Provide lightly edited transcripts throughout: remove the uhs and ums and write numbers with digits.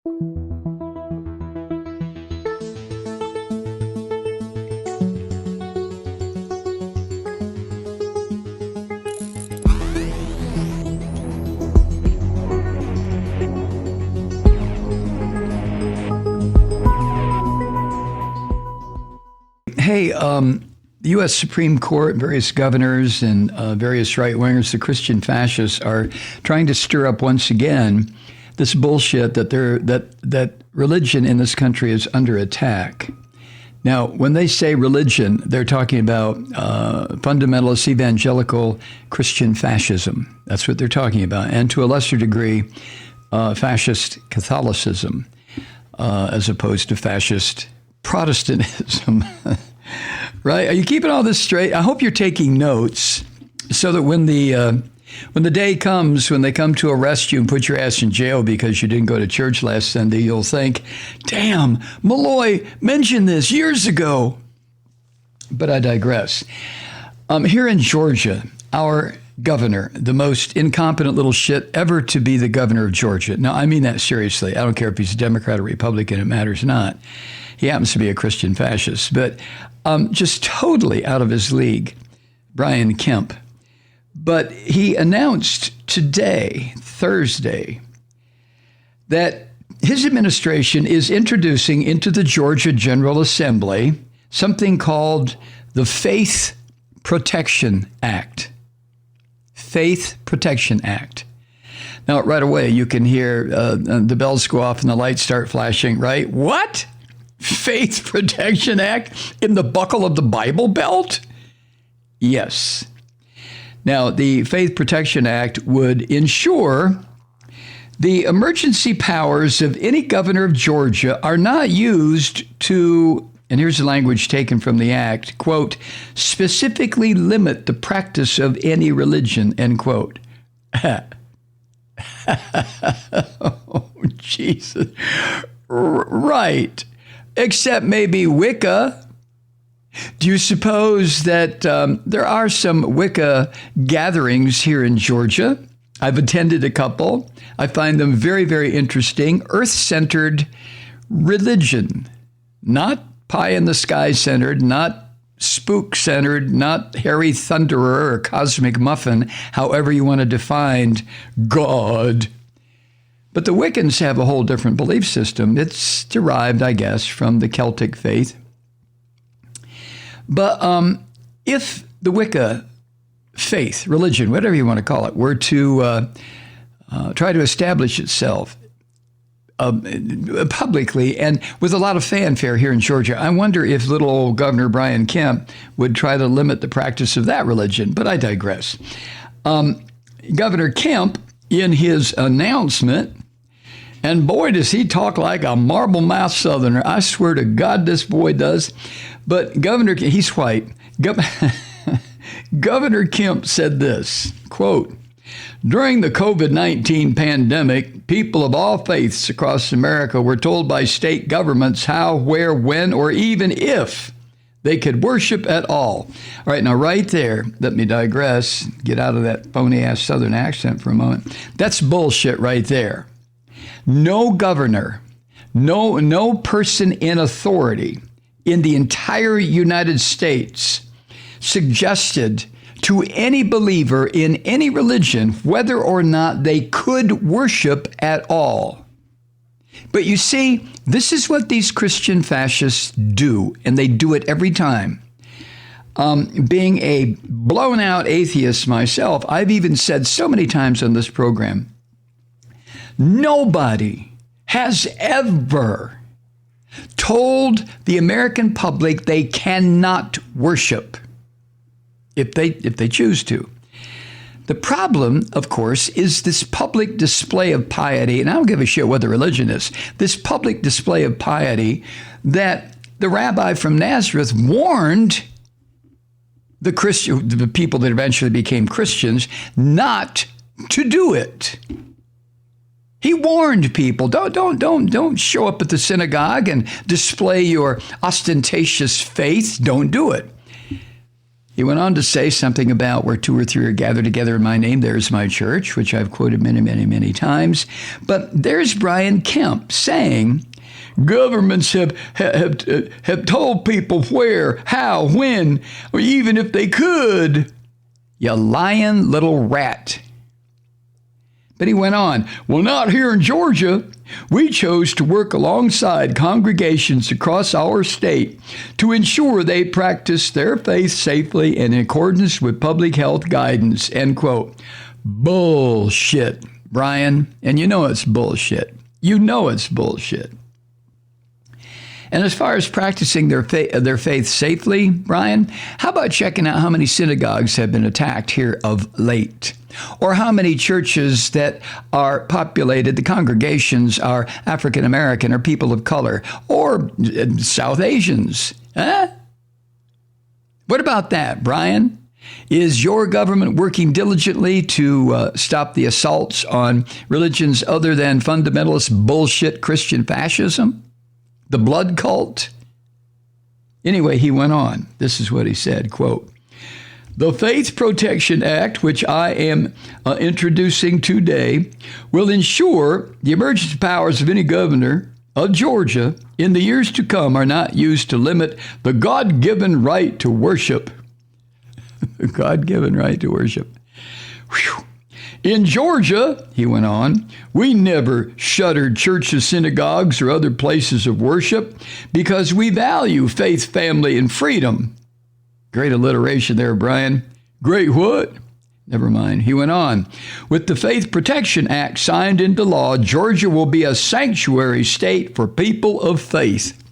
Hey, the U.S. Supreme Court, various governors and various right-wingers, the Christian fascists, are trying to stir up once again this bullshit that religion in this country is under attack. Now, when they say religion, they're talking about fundamentalist evangelical Christian fascism. That's what they're talking about, and to a lesser degree, fascist Catholicism, as opposed to fascist Protestantism. Right? Are you keeping all this straight? I hope you're taking notes so that when the day comes, when they come to arrest you and put your ass in jail because you didn't go to church last Sunday, you'll think, damn, Malloy mentioned this years ago. But I digress. Here in Georgia, our governor, the most incompetent little shit ever to be the governor of Georgia. Now, I mean that seriously. I don't care if he's a Democrat or Republican. It matters not. He happens to be a Christian fascist, but just totally out of his league, Brian Kemp. But he announced today, Thursday, that his administration is introducing into the Georgia General Assembly something called the Faith Protection Act. Faith Protection Act. Now, right away, you can hear the bells go off and the lights start flashing, right? What? Faith Protection Act in the buckle of the Bible Belt? Yes. Now, the Faith Protection Act would ensure the emergency powers of any governor of Georgia are not used to, and here's the language taken from the act, quote, specifically limit the practice of any religion, end quote. Oh, Jesus. Right. Except maybe Wicca. Do you suppose that there are some Wicca gatherings here in Georgia? I've attended a couple. I find them very, very interesting. Earth-centered religion, not pie-in-the-sky centered, not spook-centered, not Harry Thunderer or Cosmic Muffin, however you want to define God. But the Wiccans have a whole different belief system. It's derived, I guess, from the Celtic faith. But if the Wicca faith, religion, whatever you want to call it, were to try to establish itself publicly and with a lot of fanfare here in Georgia, I wonder if little old Governor Brian Kemp would try to limit the practice of that religion. But I digress. Governor Kemp, in his announcement, and boy, does he talk like a marble-mouthed Southerner. I swear to God, this boy does. But he's white. Governor Kemp said this, quote, during the COVID-19 pandemic, people of all faiths across America were told by state governments how, where, when, or even if they could worship at all. All right, now right there, let me digress, get out of that phony-ass Southern accent for a moment. That's bullshit right there. No governor, no person in authority in the entire United States suggested to any believer in any religion whether or not they could worship at all. But you see, this is what these Christian fascists do, and they do it every time. Being a blown-out atheist myself, I've even said so many times on this program, nobody has ever told the American public they cannot worship if they choose to. The problem, of course, is this public display of piety, and I don't give a shit what the religion is, this public display of piety that the rabbi from Nazareth warned the people that eventually became Christians not to do it. He warned people, don't show up at the synagogue and display your ostentatious faith. Don't do it. He went on to say something about where 2 or 3 are gathered together in my name, there's my church, which I've quoted many, many, many times. But there's Brian Kemp saying, governments have told people where, how, when, or even if they could. You lying little rat. But he went on, well, not here in Georgia. We chose to work alongside congregations across our state to ensure they practice their faith safely and in accordance with public health guidance, end quote. Bullshit, Brian. And you know it's bullshit. You know it's bullshit. And as far as practicing their faith safely, Brian, how about checking out how many synagogues have been attacked here of late? Or how many churches that are populated, the congregations are African American or people of color or South Asians? Huh? What about that, Brian? Is your government working diligently to stop the assaults on religions other than fundamentalist bullshit Christian fascism? The blood cult? Anyway, he went on. This is what he said, quote, the Faith Protection Act, which I am introducing today, will ensure the emergency powers of any governor of Georgia in the years to come are not used to limit the God-given right to worship. The God-given right to worship. Whew. In Georgia, he went on, we never shuttered churches, synagogues, or other places of worship because we value faith, family, and freedom. Great alliteration there, Brian. Great what? Never mind. He went on. With the Faith Protection Act signed into law, Georgia will be a sanctuary state for people of faith.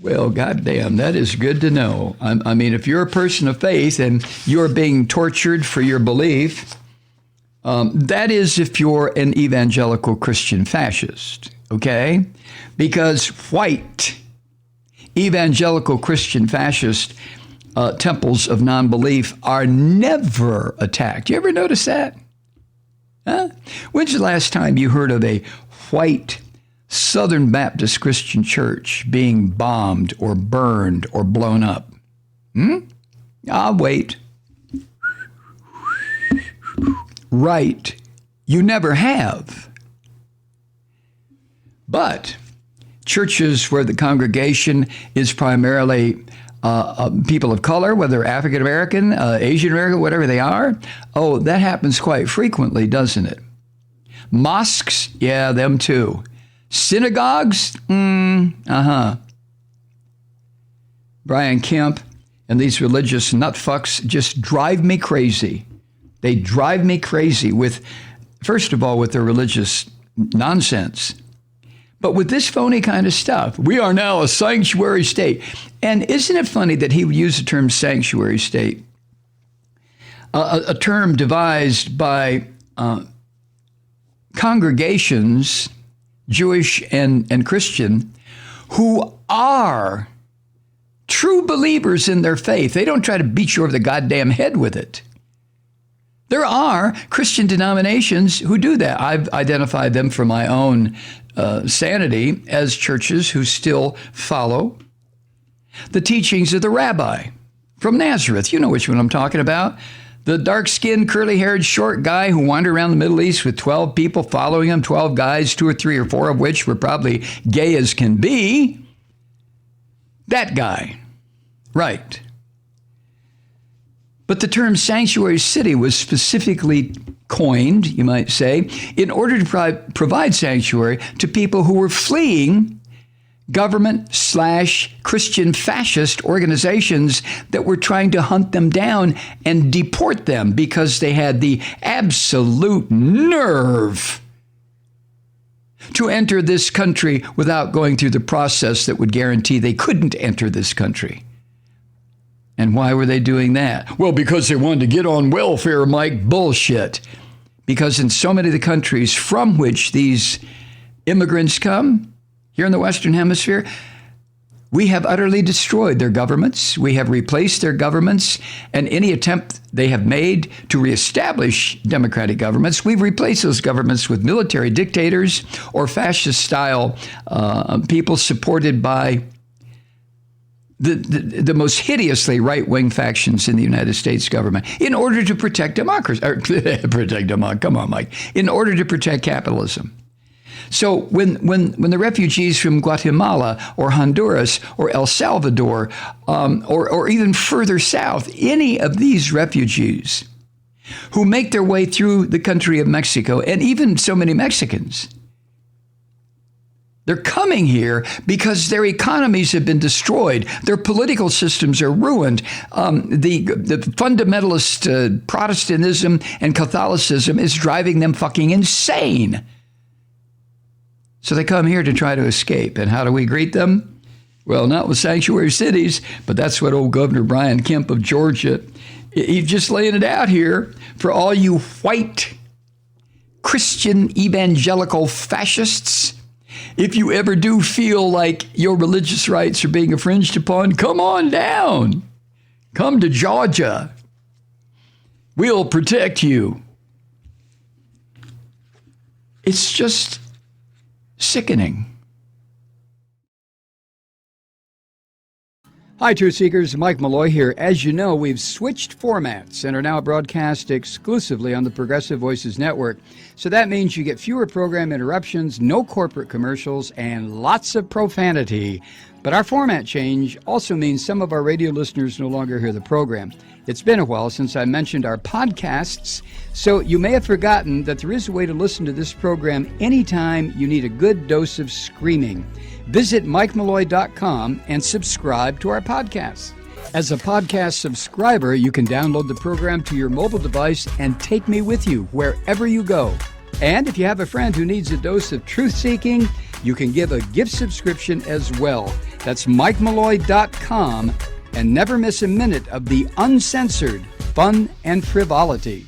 Well, goddamn, that is good to know. I mean, if you're a person of faith and you're being tortured for your belief, that is if you're an evangelical Christian fascist, okay? Because white evangelical Christian fascist temples of non-belief are never attacked. You ever notice that? Huh? When's the last time you heard of a white Southern Baptist Christian church being bombed or burned or blown up? I'll wait. Right. You never have. But churches where the congregation is primarily people of color, whether African American, Asian American, whatever they are, oh, that happens quite frequently, doesn't it? Mosques, yeah, them too. Synagogues, Brian Kemp and these religious nutfucks just drive me crazy. They drive me crazy with, first of all, with their religious nonsense. But with this phony kind of stuff, we are now a sanctuary state. And isn't it funny that he would use the term sanctuary state, a term devised by congregations, Jewish and Christian, who are true believers in their faith. They don't try to beat you over the goddamn head with it. There are Christian denominations who do that. I've identified them for my own sanity as churches who still follow the teachings of the rabbi from Nazareth. You know which one I'm talking about. The dark-skinned, curly-haired, short guy who wandered around the Middle East with 12 people following him, 12 guys, 2 or 3 or 4 of which were probably gay as can be. That guy. Right. But the term sanctuary city was specifically coined, you might say, in order to provide sanctuary to people who were fleeing government/Christian fascist organizations that were trying to hunt them down and deport them because they had the absolute nerve to enter this country without going through the process that would guarantee they couldn't enter this country. And why were they doing that? Well, because they wanted to get on welfare, Mike. Bullshit. Because in so many of the countries from which these immigrants come, here in the Western Hemisphere, we have utterly destroyed their governments. We have replaced their governments, and any attempt they have made to reestablish democratic governments, we've replaced those governments with military dictators or fascist-style people supported by the most hideously right-wing factions in the United States government in order to protect democracy. Come on, Mike. In order to protect capitalism. So when the refugees from Guatemala or Honduras or El Salvador or even further south, any of these refugees who make their way through the country of Mexico, and even so many Mexicans, they're coming here because their economies have been destroyed. Their political systems are ruined. The fundamentalist Protestantism and Catholicism is driving them fucking insane. So they come here to try to escape. And how do we greet them? Well, not with sanctuary cities, but that's what old Governor Brian Kemp of Georgia, he's just laying it out here for all you white Christian evangelical fascists. If you ever do feel like your religious rights are being infringed upon, come on down. Come to Georgia. We'll protect you. It's just sickening. Hi, Truth Seekers. Mike Malloy here. As you know, we've switched formats and are now broadcast exclusively on the Progressive Voices Network. So that means you get fewer program interruptions, no corporate commercials, and lots of profanity. But our format change also means some of our radio listeners no longer hear the program. It's been a while since I mentioned our podcasts, so you may have forgotten that there is a way to listen to this program anytime you need a good dose of screaming. Visit MikeMalloy.com and subscribe to our podcast. As a podcast subscriber, you can download the program to your mobile device and take me with you wherever you go. And if you have a friend who needs a dose of truth-seeking, you can give a gift subscription as well. That's MikeMalloy.com, and never miss a minute of the uncensored fun and frivolity.